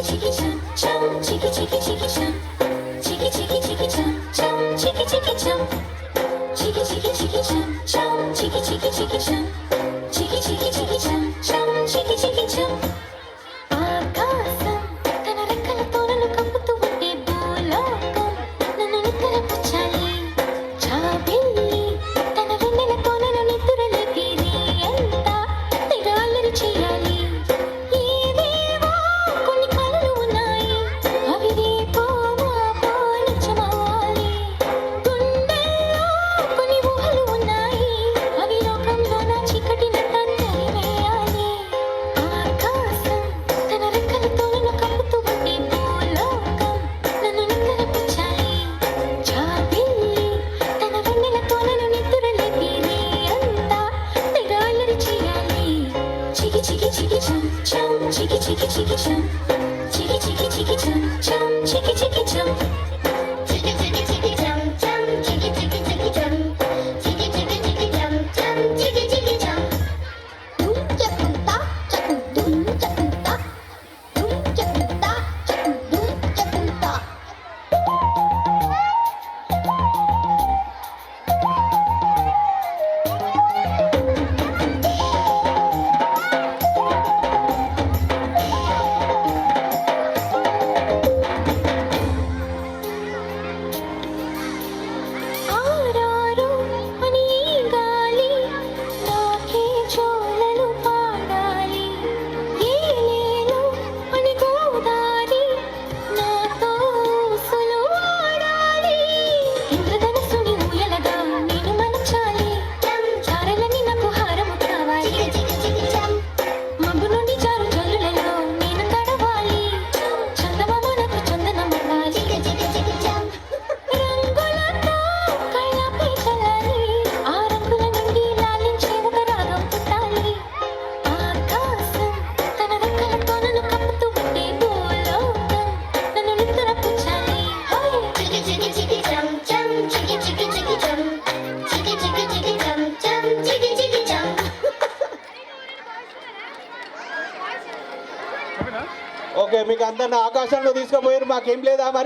chiki chum chum, chiki chiki chiki chum, chiki chiki chiki chum chum, chiki chiki chum, chiki chiki chiki chum chum, chiki chiki chiki chum, chiki chiki chiki chum chum, chiki chiki chum. ఆకాశం తన రెక్కలతో నన్ను కప్పుతూ ఉంటే భూలోకం నన్ను నిద్రపుచ్చాలి. జాబిల్లి తన వెన్నెలతో నన్ను నిద్రలేపి రేయంతా తెగ అల్లరి చేయాలి. ఏవేవో కొన్ని కలలు ఉన్నాయి, అవి రేపో మాపో నిజమవ్వాలి. గుండెల్లో కొన్ని ఊహలు ఉన్నాయి, అవి లోకంలో నా చీకటినంతా తరిమేయాలి. ఆకాశం తన రెక్కలతో నన్ను కప్పుతూ ఉంటే భూలోకం నన్ను నిద్రపుచ్చాలి. జాబిల్లి తన వెన్నెలతో నన్ను నిద్రలేపి రేయంతా తెగ అల్లరి చేయాలి. చికి చికి చికి చం చం, చికి చికి చికి చం, చికి చికి చికి చం చం, చికి చికి చం. చికి చికి చికి చం చం, చికి చికి చికి చం, చికి చికి చికి చం చం, చికి చికి చం. డుమ్ చకుంతా చకు డుమ్ చకుంతా, డుమ్ చకుంతా చకు డుమ్ చకుంతా. ఆరారు అని ఈ గాలి నాకే జోలలు పాడాలి. ఏలేలు అని గోదారి నాతో ఊసులు ఆడాలి. ఇంద్రధనుస్సుని ఊయలగా నేను మలచాలి. చారలని నాకు హారము కావాలి. చికి చికి చం, మబ్బు నుండి జారు జల్లులలో నేను తడవాలి. చందమామ నాకు చందనం అవ్వాలి. చికి చికి చికి చం. రంగులతో కళ్ళపై చల్లాలి. ఆ రంగుల నుండి లాలించే ఒక రాగం పుట్టాలి. ఆకాశం తన రెక్కలతో నన్ను కప్పుతూ ఉంటే భూలోకం నన్ను నిద్రపుచ్చాలి. చికి చికి చికి చం చం, చికి చికి చికి చం, చికి చికి చికి చం చం, చికి చికి చం. ఓకే, మీకు అందరిని ఆకాశంలో తీసుకుపోయారు, మాకేం లేదా మరి?